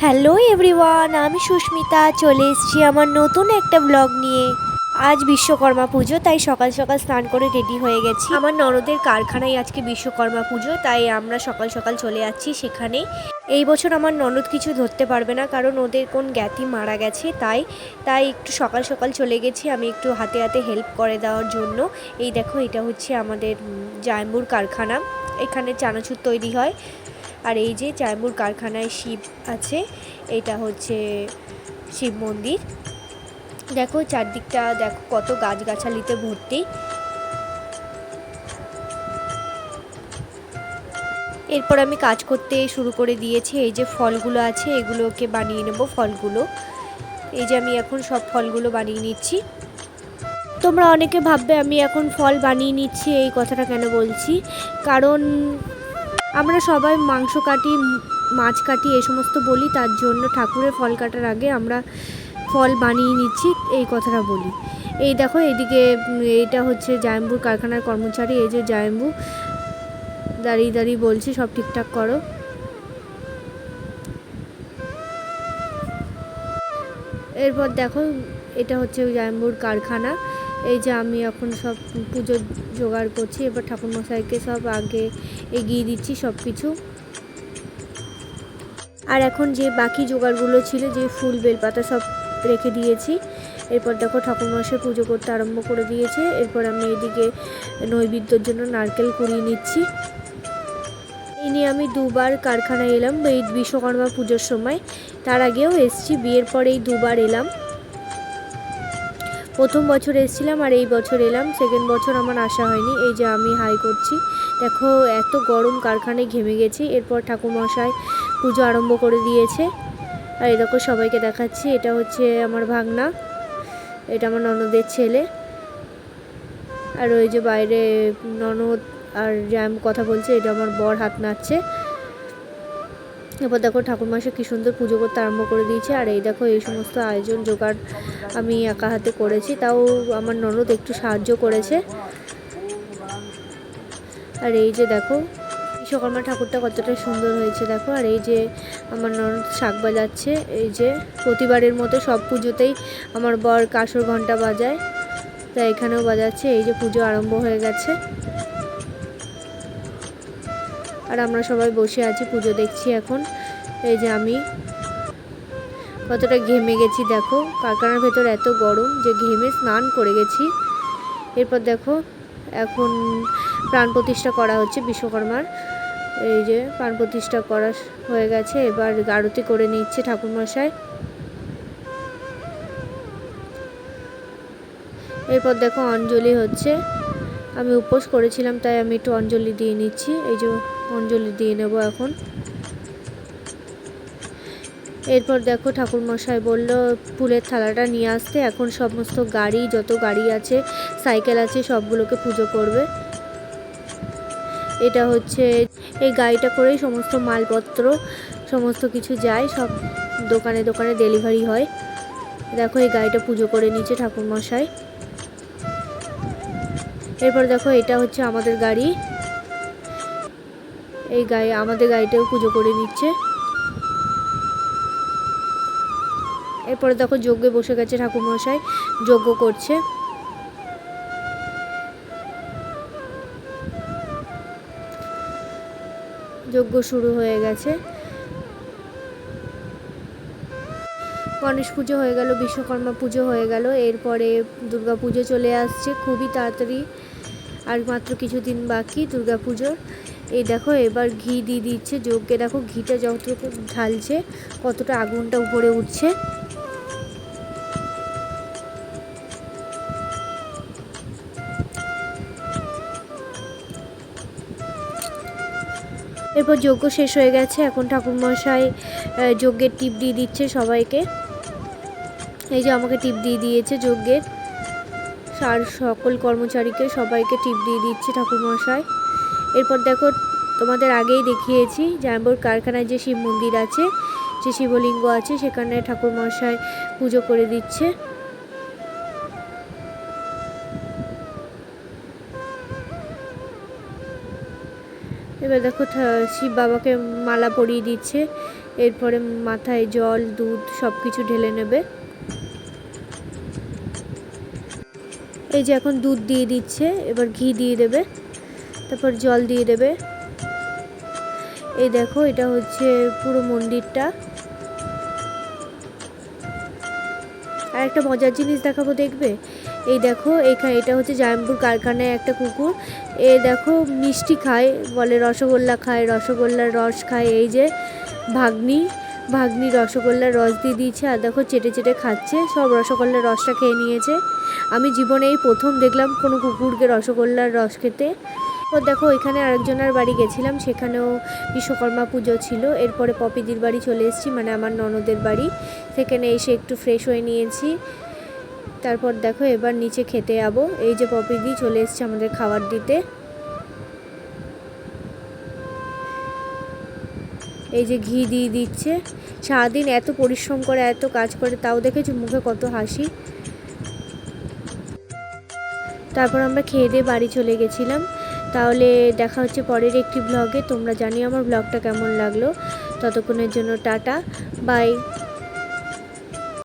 Hello everyone, আমি সুস্মিতা চলে এসেছি আমার নতুন একটা ব্লগ নিয়ে। আজ বিশ্বকর্মা পুজো, তাই সকাল সকাল স্নান করে রেডি হয়ে গেছি। আমার ননদের কারখানায় আজকে বিশ্বকর্মা পুজো, তাই আমরা সকাল সকাল চলে যাচ্ছি সেখানে। এই বছর আমার ননদ কিছু ধরতে পারবে না, কারণ ওদের কোন জ্ঞাতি মারা গেছে, তাই একটু সকাল সকাল চলে গেছি আমি একটু হাতে হাতে হেল্প করে দেওয়ার জন্য। এই দেখো, এটা হচ্ছে আমাদের জায়ম্বুর কারখানা, এখানে চানাচুর তৈরি হয়। আর এই যে জায়ম্বুর কারখানায় শিব আছে, এটা হচ্ছে শিব মন্দির। দেখো চারদিকটা, দেখো কত গাছগাছালিতে ভর্তি। এরপর আমি কাজ করতে শুরু করে দিয়েছি। এই যে ফলগুলো আছে, এগুলোকে বানিয়ে নেব ফলগুলো। এই যে আমি এখন সব ফলগুলো বানিয়ে নিচ্ছি। তোমরা অনেকে ভাববে আমি এখন ফল বানিয়ে নিচ্ছি, এই কথাটা কেন বলছি, কারণ আমরা সবাই মাংস কাটি, মাছ কাটি, এই সমস্ত বলি, তার জন্য ঠাকুরের ফল কাটার আগে আমরা ফল বানিয়ে নিচ্ছি, এই কথাটা বলি। এই দেখো এদিকে, এইটা হচ্ছে জায়ম্বুর কারখানার কর্মচারী। এই যে জায়ম্বু দাঁড়িয়ে দাঁড়িয়ে বলছি সব ঠিকঠাক করো। এরপর দেখো, এটা হচ্ছে জায়ম্বুর কারখানা। এই যে আমি এখন সব পুজোর জোগাড় করছি, এবার ঠাকুরমশাইকে সব আগে এগিয়ে দিচ্ছি সব কিছু। আর এখন যে বাকি জোগাড়গুলো ছিল, যে ফুল বেলপাতা সব রেখে দিয়েছি। এরপর দেখো ঠাকুরমশাই পুজো করতে আরম্ভ করে দিয়েছে। এরপর আমি এইদিকে নৈবেদ্যর জন্য নারকেল কুড়িয়ে নিচ্ছি। এই নিয়ে আমি দুবার কারখানায় এলাম এই বিশ্বকর্মা পুজোর সময়, তার আগেও এসছি, বিয়ের পরেই দুবার এলাম। প্রথম বছর এসেছিলাম আর এই বছর এলাম, সেকেন্ড বছর আমার আসা হয়নি। এই যে আমি হাই করছি, দেখো এত গরম, কারখানায় ঘেমে গেছি। এরপর ঠাকুরমশাই পুজো আরম্ভ করে দিয়েছে। আর এই দেখো সবাইকে দেখাচ্ছি, এটা হচ্ছে আমার ভাগনা, এটা আমার ননদের ছেলে। আর ওই যে বাইরে ননদ আর জ্যাম কথা বলছে, এটা আমার বর হাত নাড়ছে। এরপর দেখো ঠাকুরমশাই কী সুন্দর পুজো করতে আরম্ভ করে দিয়েছে। আর এই দেখো এই সমস্ত আয়োজন জোগাড় আমি একা হাতে করেছি, তাও আমার ননদ একটু সাহায্য করেছে। আর এই যে দেখো বিশ্বকর্মা ঠাকুরটা কতটা সুন্দর হয়েছে দেখো। আর এই যে আমার ননদ শাঁখ বাজাচ্ছে, এই যে প্রতিবারের মতো সব পুজোতেই আমার বর কাঁসর ঘণ্টা বাজায়, তাই এখানেও বাজাচ্ছে। এই যে পুজো আরম্ভ হয়ে গেছে, আর আমরা সবাই বসে আছি পুজো দেখছি এখন। এই যে আমি কতটা ঘেমে গেছি দেখো, কারখানার ভেতর এত গরম যে ঘেমে স্নান করে গেছি। এরপর দেখো এখন প্রাণ প্রতিষ্ঠা করা হচ্ছে বিশ্বকর্মার। এই যে প্রাণ প্রতিষ্ঠা করা হয়ে গেছে, এবার আরতি করে নিচ্ছে ঠাকুরমশাই। এরপর দেখো অঞ্জলি হচ্ছে, আমি উপোস করেছিলাম তাই আমি একটু অঞ্জলি দিয়ে নিচ্ছি। এই যে অঞ্জলি দিয়ে নেব এখন। এরপর দেখো ঠাকুরমশাই বলল ফুলের থালাটা নিয়ে আসতে, এখন সমস্ত গাড়ি, যত গাড়ি আছে, সাইকেল আছে, সবগুলোকে পুজো করবে। এটা হচ্ছে এই গাড়িটা করেই সমস্ত মালপত্র সমস্ত কিছু যায়, সব দোকানে দোকানে ডেলিভারি হয়। দেখো এই গাড়িটা পুজো করে নিচ্ছে ঠাকুরমশাই। এরপর দেখো এটা হচ্ছে আমাদের গাড়ি, এই গাড়ি, আমাদের গাড়িটাও পুজো করে নিচ্ছে। এরপরে দেখো যজ্ঞে বসে গেছে ঠাকুরমশাই, যজ্ঞ করছে। যজ্ঞ শুরু হয়ে গেছে। গণেশ পুজো হয়ে গেল, বিশ্বকর্মা পুজো হয়ে গেল, এরপরে দুর্গা পুজো চলে আসছে খুবই তাড়াতাড়ি, আর মাত্র কিছুদিন বাকি দুর্গা পুজোর। এই দেখো এবার ঘি দিয়ে দিচ্ছে যজ্ঞে, দেখো ঘিটা যতটুকু ঢালছে কতটা আগুনটা উপরে উঠছে। এরপর যজ্ঞ শেষ হয়ে গেছে, এখন ঠাকুরমশাই যজ্ঞের টিপ দিয়ে দিচ্ছে সবাইকে। এই যে আমাকে টিপ দিয়ে দিয়েছে যজ্ঞের, আর সকল কর্মচারীকে সবাইকে টিপ দিয়ে দিচ্ছে ঠাকুরমশাই। এরপর দেখো তোমাদের আগেই দেখিয়েছি জায়ম্বুর কারখানায় যে শিব মন্দির আছে, যে শিবলিঙ্গ আছে, সেখানে ঠাকুরমশাই পুজো করে দিচ্ছে। এবার দেখো শিব বাবাকে মালা পরিয়ে দিচ্ছে। এরপরে মাথায় জল দুধ সব কিছু ঢেলে নেবে। এই যে এখন দুধ দিয়ে দিচ্ছে, এবার ঘি দিয়ে দেবে, তারপর জল দিয়ে দেবে। এই দেখো এটা হচ্ছে পুরো মন্দিরটা। আর একটা মজার জিনিস দেখাবো, দেখবে? এই দেখো এখানে এটা হচ্ছে জায়মপুর কারখানায় একটা কুকুর। এ দেখো মিষ্টি খায়, বলে রসগোল্লা খায়, রসগোল্লার রস খায়। এই যে ভাগ্নি রসগোল্লার রস দিয়ে দিয়েছে, আর দেখো চেটে চেটে খাচ্ছে, সব রসগোল্লার রসটা খেয়ে নিয়েছে। আমি জীবনে এই প্রথম দেখলাম কোনো কুকুরকে রসগোল্লার রস খেতে। তো দেখো এখানে আরেকজনের বাড়ি গেছিলাম, সেখানেও বিশ্বকর্মা পুজো ছিল। এরপরে পপিদির বাড়ি চলে এসেছি, মানে আমার ননদের বাড়ি। সেখানে এসে একটু ফ্রেশ হয়ে নিয়েছি। তারপর দেখো এবার নিচে খেতে যাবো। এই যে পপিদি চলে এসছে আমাদের খাবার দিতে। এই যে ঘি দিয়ে দিচ্ছে। সারাদিন এত পরিশ্রম করে এত কাজ করে, তাও দেখেছো মুখে কত হাসি। তারপর আমরা খেয়ে দিয়ে বাড়ি চলে গেছিলাম। তাহলে দেখা হচ্ছে পরের একটি ব্লগে। তোমরা জানিও আমার ব্লগটা কেমন লাগলো। ততক্ষণের জন্য টাটা, বাই।